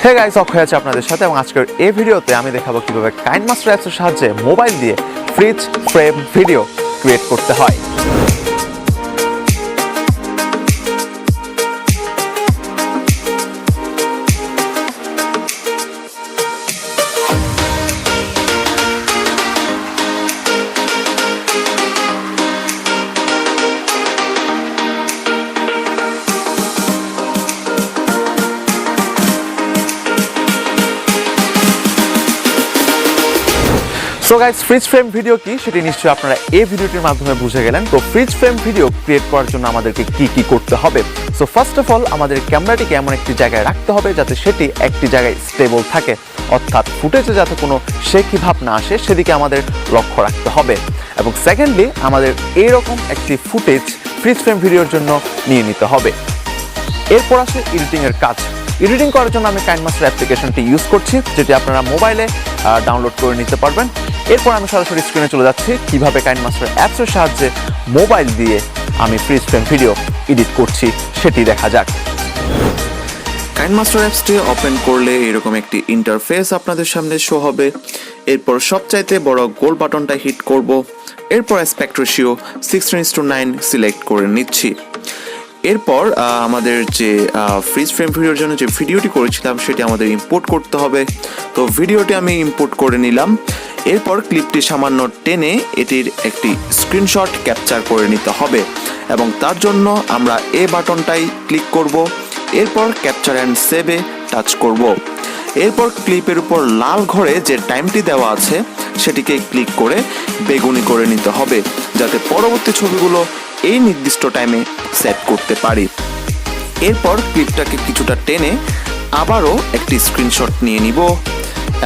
Hey guys, অক্ষয় আছে আপনাদের সাথে এবং আজকের এই ভিডিওতে আমি দেখাবো কিভাবে কাইনমাস্টার অ্যাপসের সাহায্যে মোবাইল দিয়ে ফ্রিজ ফ্রেম ভিডিও ক্রিয়েট করতে হয়। So guys, fridge frame video কি সেটি নিশ্চয়ই আপনারা এই ভিডিওটির মাধ্যমে বুঝে গেলেন। তো ফ্রিজ ফ্রেম ভিডিও ক্রিয়েট করার জন্য আমাদেরকে কি করতে হবে। সো ফার্স্ট অফ অল আমাদের ক্যামেরাটিকে এমন একটি জায়গায় রাখতে হবে যাতে সেটি একটি জায়গায় স্টেবল থাকে, অর্থাৎ ফুটেজে যাতে কোনো শেকি ভাব না আসে সেদিকে আমাদের লক্ষ্য রাখতে হবে। এবং সেকেন্ডলি আমাদের এইরকম একটি ফুটেজ ফ্রিজ ফ্রেম ভিডিওর জন্য নিয়ে নিতে হবে। এরপর আসে এডিটিংয়ের কাজ। এডিটিং করার জন্য আমি কাইনমাস্টার অ্যাপ্লিকেশনটি ইউজ করছি, যেটি আপনারা মোবাইলে ডাউনলোড করে নিতে পারবেন। এরপর আমি সরাসরি স্ক্রিনে চলে যাচ্ছি কিভাবে কাইনমাস্টার অ্যাপসের সাহায্যে মোবাইল দিয়ে আমি ফ্রিজ ফ্রেম ভিডিও এডিট করছি সেটি দেখা যাক। কাইনমাস্টার অ্যাপসটি ওপেন করলে এরকম একটি ইন্টারফেস আপনাদের সামনে শো হবে। এরপর সবচাইতে বড় গোল বাটনটা হিট করব। এরপর অ্যাসপেক্ট রেশিও 16:9 সিলেক্ট করে নিচ্ছি। এরপর আমাদের যে ফ্রিজ ফ্রেম ভিডিওর জন্য যে ভিডিওটি করেছিলাম সেটি আমাদের ইম্পোর্ট করতে হবে। তো ভিডিওটি আমি ইম্পোর্ট করে নিলাম। এরপর ক্লিপটি সামান্য টেনে এটির একটি স্ক্রিনশট ক্যাপচার করে নিতে হবে এবং তার জন্য আমরা এ বাটনটাই ক্লিক করব। এরপর ক্যাপচার অ্যান্ড সেভে টাচ করব। এরপর ক্লিপের উপর লাল ঘরে যে টাইমটি দেওয়া আছে সেটিকে ক্লিক করে বেগুনি করে নিতে হবে, যাতে পরবর্তী ছবিগুলো এই নির্দিষ্ট টাইমে সেট করতে পারি। এরপর ক্লিপটাকে কিছুটা টেনে আবারও একটি স্ক্রিনশট নিয়ে নিব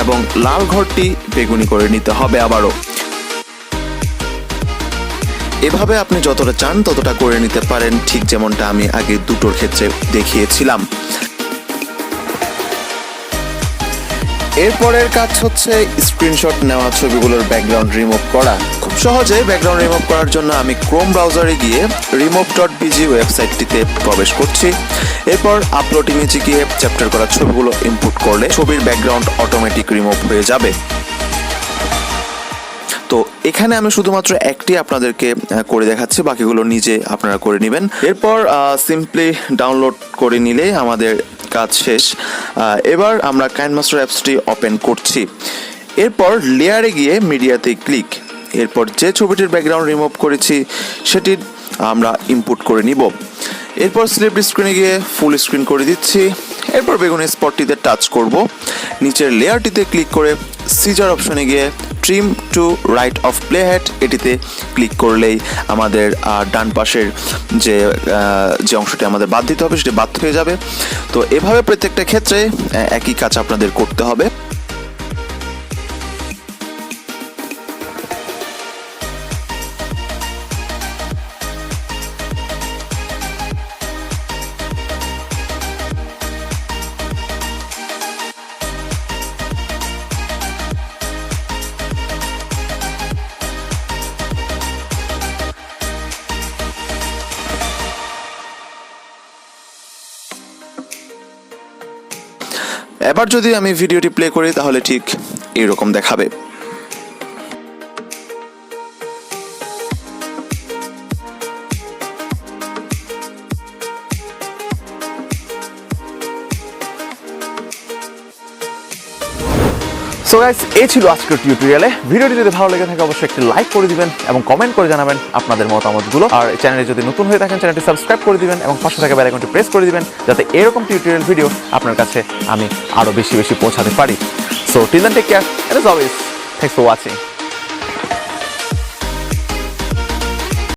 এবং লাল ঘরটি বেগুনি করে নিতে হবে আবারও। এভাবে আপনি যতটা চান ততটা করে নিতে পারেন, ঠিক যেমনটা আমি আগে দুটোর ক্ষেত্রে দেখিয়েছিলাম। এরপরের কাজ হচ্ছে স্ক্রিনশট নেওয়া ছবিগুলোর ব্যাকগ্রাউন্ড রিমুভ করা। খুব সহজে ব্যাকগ্রাউন্ড রিমুভ করার জন্য আমি ক্রোম ব্রাউজারে গিয়ে remove.bg ওয়েবসাইটটিতে প্রবেশ করছি। এরপর আপলোড ইমেজে গিয়ে ক্যাপচার করা ছবিগুলো ইনপুট করলে ছবির ব্যাকগ্রাউন্ড অটোমেটিক রিমুভ হয়ে যাবে। তো এখানে আমি শুধুমাত্র একটি আপনাদেরকে করে দেখাচ্ছি, বাকিগুলো নিজে আপনারা করে নেবেন। এরপর সিম্পলি ডাউনলোড করে নিলে আমাদের কাজ শেষ। এবার আমরা কাইনমাস্টার অ্যাপসটি ওপেন করছি। এরপর লেয়ারে গিয়ে মিডিয়াতে ক্লিক। এরপর যে ছবিটির ব্যাকগ্রাউন্ড রিমুভ করেছি সেটি আমরা ইনপুট করে নিব। এরপর সিলেক্ট স্ক্রিনে গিয়ে ফুল স্ক্রিন করে দিচ্ছি। এরপর বেগুনি স্পটটিতে টাচ করব। নিচের লেয়ারটিতে ক্লিক করে সিজার অপশনে গিয়ে trim to right of play head এটিতে ক্লিক করলেই আমাদের ডান পাশের যে অংশটি আমাদের বাদ দিতে হবে সেটি বাদ হয়ে যাবে। তো এভাবে প্রত্যেকটা ক্ষেত্রে একই কাজ আপনাদের করতে হবে। এবার যদি আমি ভিডিওটি প্লে করি তাহলে ঠিক এরকম দেখাবে। সো গাইস, এই ছিল আজকের টিউটোরিয়ালে। ভিডিওটি যদি ভালো লেগে থাকে অবশ্যই একটি লাইক করে দিবেন এবং কমেন্ট করে জানাবেন আপনাদের মতামতগুলো। আর চ্যানেলে যদি নতুন হয়ে থাকেন চ্যানেলটি সাবস্ক্রাইব করে দিবেন এবং পাশে থাকা বেল আইকনটি প্রেস করে দিবেন যাতে এরকম টিউটোরিয়াল ভিডিও আপনার কাছে আমি আরো বেশি পৌঁছাতে পারি। So till then, take care, and as always thanks for watching.